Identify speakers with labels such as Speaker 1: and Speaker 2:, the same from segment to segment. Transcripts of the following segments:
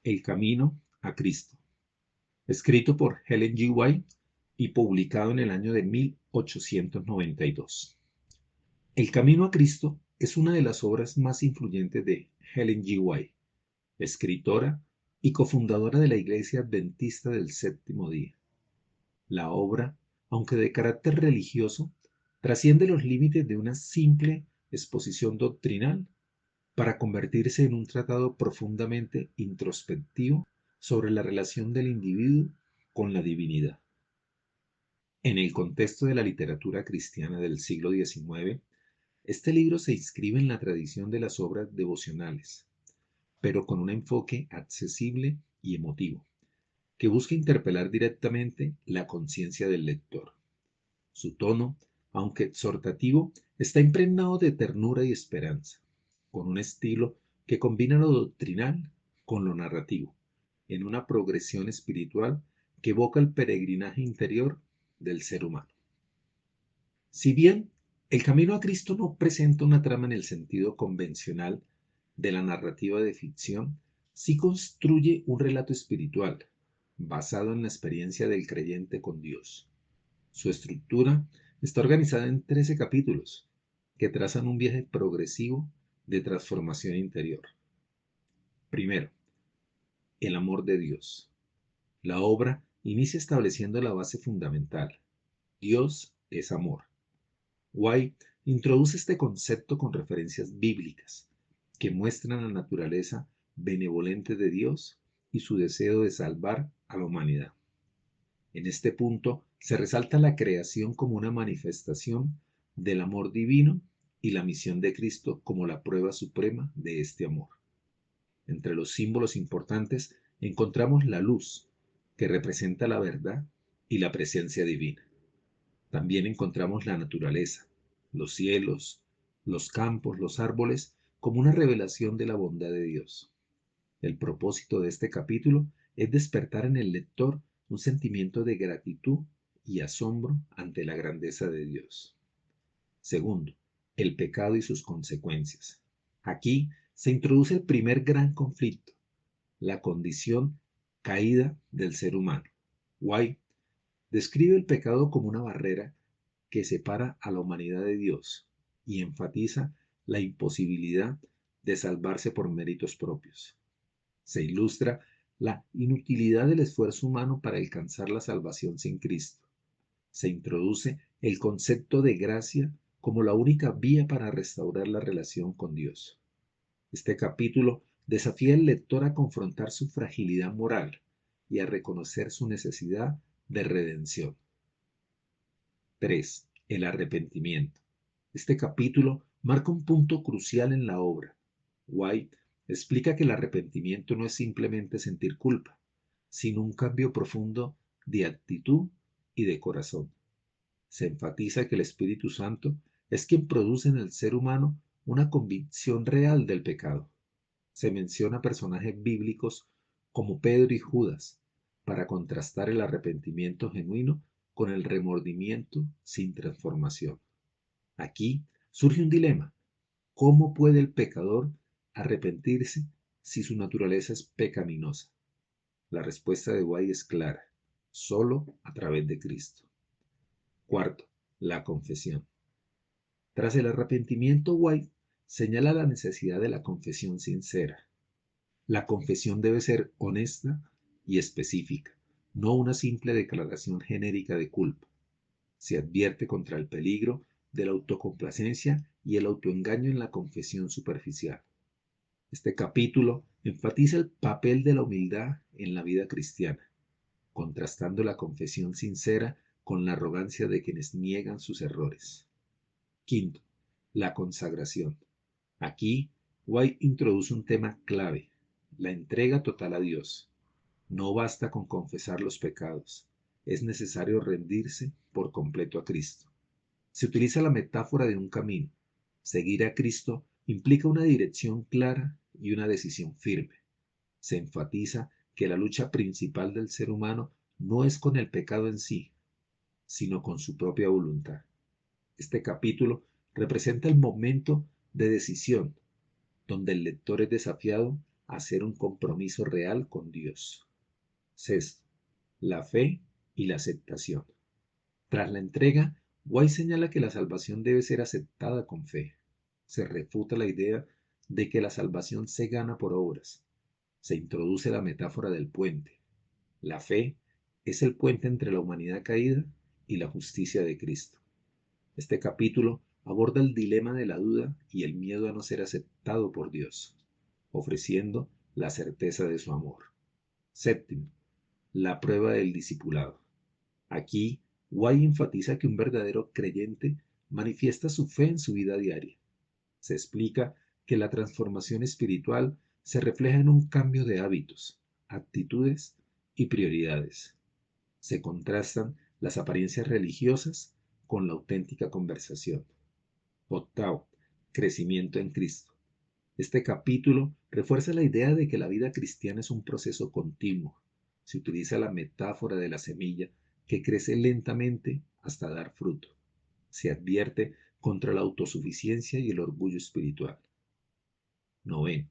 Speaker 1: El camino a Cristo, escrito por Helen G. White y publicado en el año de 1892. El camino a Cristo es una de las obras más influyentes de Helen G. White, escritora y cofundadora de la Iglesia Adventista del Séptimo Día. La obra, aunque de carácter religioso, trasciende los límites de una simple exposición doctrinal para convertirse en un tratado profundamente introspectivo sobre la relación del individuo con la divinidad. En el contexto de la literatura cristiana del siglo XIX, este libro se inscribe en la tradición de las obras devocionales, pero con un enfoque accesible y emotivo, que busca interpelar directamente la conciencia del lector. Su tono, aunque exhortativo, está impregnado de ternura y esperanza, con un estilo que combina lo doctrinal con lo narrativo, en una progresión espiritual que evoca el peregrinaje interior del ser humano. Si bien el camino a Cristo no presenta una trama en el sentido convencional de la narrativa de ficción, sí construye un relato espiritual, basado en la experiencia del creyente con Dios. Su estructura está organizada en 13 capítulos, que trazan un viaje progresivo de transformación interior. Primero, el amor de Dios. La obra inicia estableciendo la base fundamental. Dios es amor. White introduce este concepto con referencias bíblicas que muestran la naturaleza benevolente de Dios y su deseo de salvar a la humanidad. En este punto se resalta la creación como una manifestación del amor divino y la misión de Cristo como la prueba suprema de este amor. Entre los símbolos importantes encontramos la luz, que representa la verdad y la presencia divina. También encontramos la naturaleza, los cielos, los campos, los árboles, como una revelación de la bondad de Dios. El propósito de este capítulo es despertar en el lector un sentimiento de gratitud y asombro ante la grandeza de Dios. Segundo, el pecado y sus consecuencias. Aquí se introduce el primer gran conflicto, la condición caída del ser humano. White describe el pecado como una barrera que separa a la humanidad de Dios y enfatiza la imposibilidad de salvarse por méritos propios. Se ilustra la inutilidad del esfuerzo humano para alcanzar la salvación sin Cristo. Se introduce el concepto de gracia como la única vía para restaurar la relación con Dios. Este capítulo desafía al lector a confrontar su fragilidad moral y a reconocer su necesidad de redención. 3. El arrepentimiento. Este capítulo marca un punto crucial en la obra. White explica que el arrepentimiento no es simplemente sentir culpa, sino un cambio profundo de actitud y de corazón. Se enfatiza que el Espíritu Santo es quien produce en el ser humano una convicción real del pecado. Se menciona personajes bíblicos como Pedro y Judas para contrastar el arrepentimiento genuino con el remordimiento sin transformación. Aquí surge un dilema. ¿Cómo puede el pecador arrepentirse si su naturaleza es pecaminosa? La respuesta de White es clara: solo a través de Cristo. Cuarto, la confesión. Tras el arrepentimiento, White señala la necesidad de la confesión sincera. La confesión debe ser honesta y específica, no una simple declaración genérica de culpa. Se advierte contra el peligro de la autocomplacencia y el autoengaño en la confesión superficial. Este capítulo enfatiza el papel de la humildad en la vida cristiana, contrastando la confesión sincera con la arrogancia de quienes niegan sus errores. Quinto, la consagración. Aquí, White introduce un tema clave: la entrega total a Dios. No basta con confesar los pecados, es necesario rendirse por completo a Cristo. Se utiliza la metáfora de un camino. Seguir a Cristo implica una dirección clara y una decisión firme. Se enfatiza que la lucha principal del ser humano no es con el pecado en sí, sino con su propia voluntad. Este capítulo representa el momento de decisión, donde el lector es desafiado hacer un compromiso real con Dios. Sexto, la fe y la aceptación. Tras la entrega, White señala que la salvación debe ser aceptada con fe. Se refuta la idea de que la salvación se gana por obras. Se introduce la metáfora del puente. La fe es el puente entre la humanidad caída y la justicia de Cristo. Este capítulo aborda el dilema de la duda y el miedo a no ser aceptado por Dios, ofreciendo la certeza de su amor. Séptimo, la prueba del discipulado. Aquí, White enfatiza que un verdadero creyente manifiesta su fe en su vida diaria. Se explica que la transformación espiritual se refleja en un cambio de hábitos, actitudes y prioridades. Se contrastan las apariencias religiosas con la auténtica conversación. Octavo, crecimiento en Cristo. Este capítulo refuerza la idea de que la vida cristiana es un proceso continuo. Se utiliza la metáfora de la semilla que crece lentamente hasta dar fruto. Se advierte contra la autosuficiencia y el orgullo espiritual. Noveno,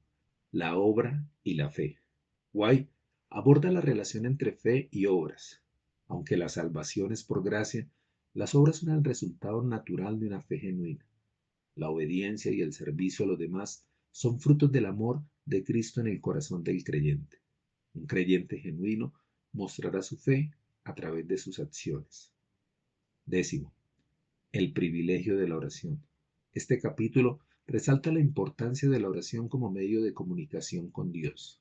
Speaker 1: la obra y la fe. White aborda la relación entre fe y obras. Aunque la salvación es por gracia, las obras son el resultado natural de una fe genuina. La obediencia y el servicio a los demás son frutos del amor de Cristo en el corazón del creyente. Un creyente genuino mostrará su fe a través de sus acciones. Décimo, el privilegio de la oración. Este capítulo resalta la importancia de la oración como medio de comunicación con Dios.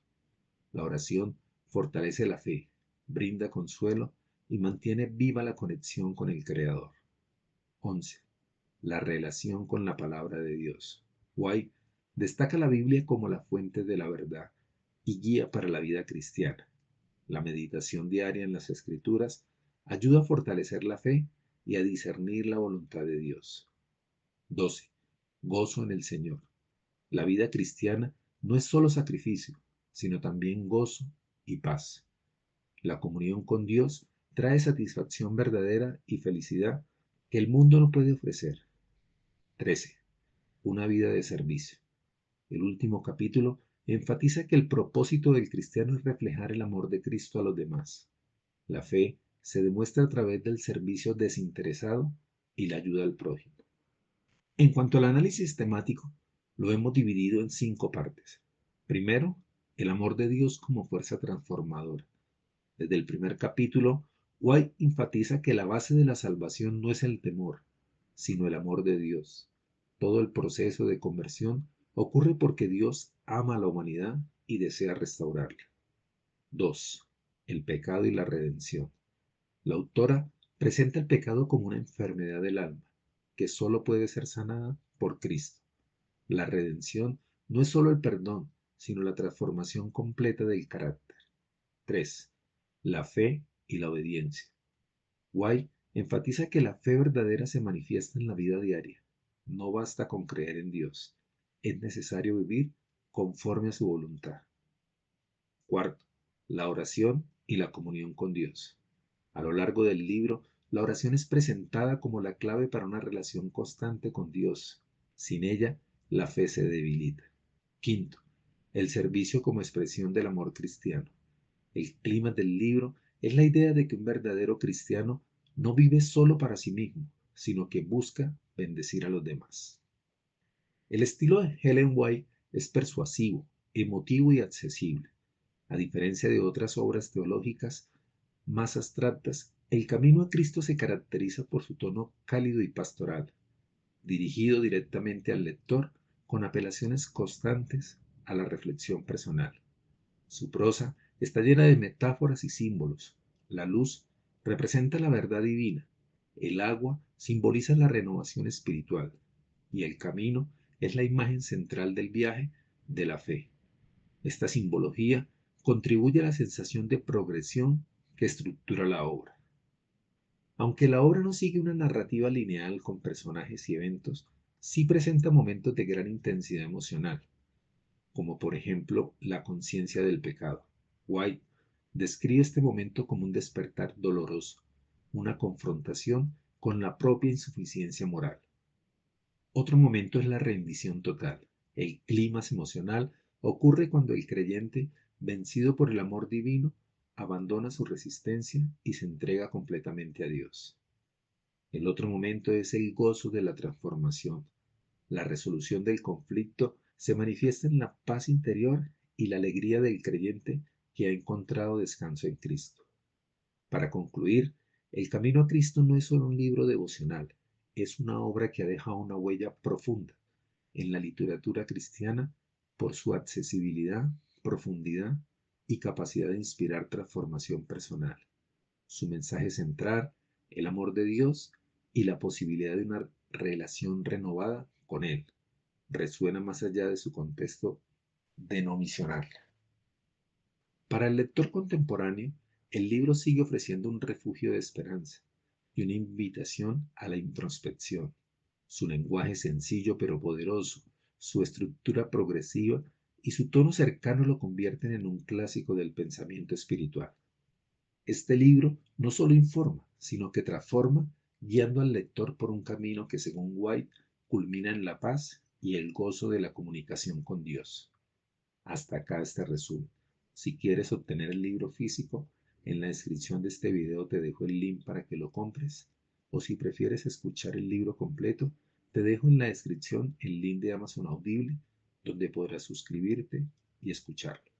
Speaker 1: La oración fortalece la fe, brinda consuelo y mantiene viva la conexión con el Creador. 11. La relación con la palabra de Dios. White destaca la Biblia como la fuente de la verdad y guía para la vida cristiana. La meditación diaria en las Escrituras ayuda a fortalecer la fe y a discernir la voluntad de Dios. 12. Gozo en el Señor. La vida cristiana no es solo sacrificio, sino también gozo y paz. La comunión con Dios trae satisfacción verdadera y felicidad que el mundo no puede ofrecer. 13. Una vida de servicio. El último capítulo enfatiza que el propósito del cristiano es reflejar el amor de Cristo a los demás. La fe se demuestra a través del servicio desinteresado y la ayuda al prójimo. En cuanto al análisis temático, lo hemos dividido en 5 partes. Primero, el amor de Dios como fuerza transformadora. Desde el primer capítulo, White enfatiza que la base de la salvación no es el temor, sino el amor de Dios. Todo el proceso de conversión ocurre porque Dios ama a la humanidad y desea restaurarla. 2. El pecado y la redención. La autora presenta el pecado como una enfermedad del alma, que solo puede ser sanada por Cristo. La redención no es solo el perdón, sino la transformación completa del carácter. 3. La fe y la obediencia. White enfatiza que la fe verdadera se manifiesta en la vida diaria. No basta con creer en Dios, es necesario vivir conforme a su voluntad. Cuarto, la oración y la comunión con Dios. A lo largo del libro, la oración es presentada como la clave para una relación constante con Dios. Sin ella, la fe se debilita. Quinto, el servicio como expresión del amor cristiano. El clima del libro es la idea de que un verdadero cristiano no vive solo para sí mismo, sino que busca bendecir a los demás. El estilo de Ellen White es persuasivo, emotivo y accesible. A diferencia de otras obras teológicas más abstractas, El Camino a Cristo se caracteriza por su tono cálido y pastoral, dirigido directamente al lector con apelaciones constantes a la reflexión personal. Su prosa está llena de metáforas y símbolos. La luz representa la verdad divina, el agua simboliza la renovación espiritual y el camino es la imagen central del viaje de la fe. Esta simbología contribuye a la sensación de progresión que estructura la obra. Aunque la obra no sigue una narrativa lineal con personajes y eventos, sí presenta momentos de gran intensidad emocional, como por ejemplo la conciencia del pecado. White describe este momento como un despertar doloroso, una confrontación con la propia insuficiencia moral. Otro momento es la rendición total. El clímax emocional Ocurre cuando el creyente, vencido por el amor divino, abandona su resistencia y se entrega completamente a Dios. El otro momento es el gozo de la transformación. La resolución del conflicto se manifiesta en la paz interior y la alegría del creyente que ha encontrado descanso en Cristo. Para concluir, El Camino a Cristo no es solo un libro devocional, es una obra que ha dejado una huella profunda en la literatura cristiana por su accesibilidad, profundidad y capacidad de inspirar transformación personal. Su mensaje central, el amor de Dios y la posibilidad de una relación renovada con Él, resuena más allá de su contexto denominacional. Para el lector contemporáneo, el libro sigue ofreciendo un refugio de esperanza y una invitación a la introspección. Su lenguaje sencillo pero poderoso, su estructura progresiva y su tono cercano lo convierten en un clásico del pensamiento espiritual. Este libro no solo informa, sino que transforma, guiando al lector por un camino que, según White, culmina en la paz y el gozo de la comunicación con Dios. Hasta acá este resumen. Si quieres obtener el libro físico, en la descripción de este video te dejo el link para que lo compres. O si prefieres escuchar el libro completo, te dejo en la descripción el link de Amazon Audible, donde podrás suscribirte y escucharlo.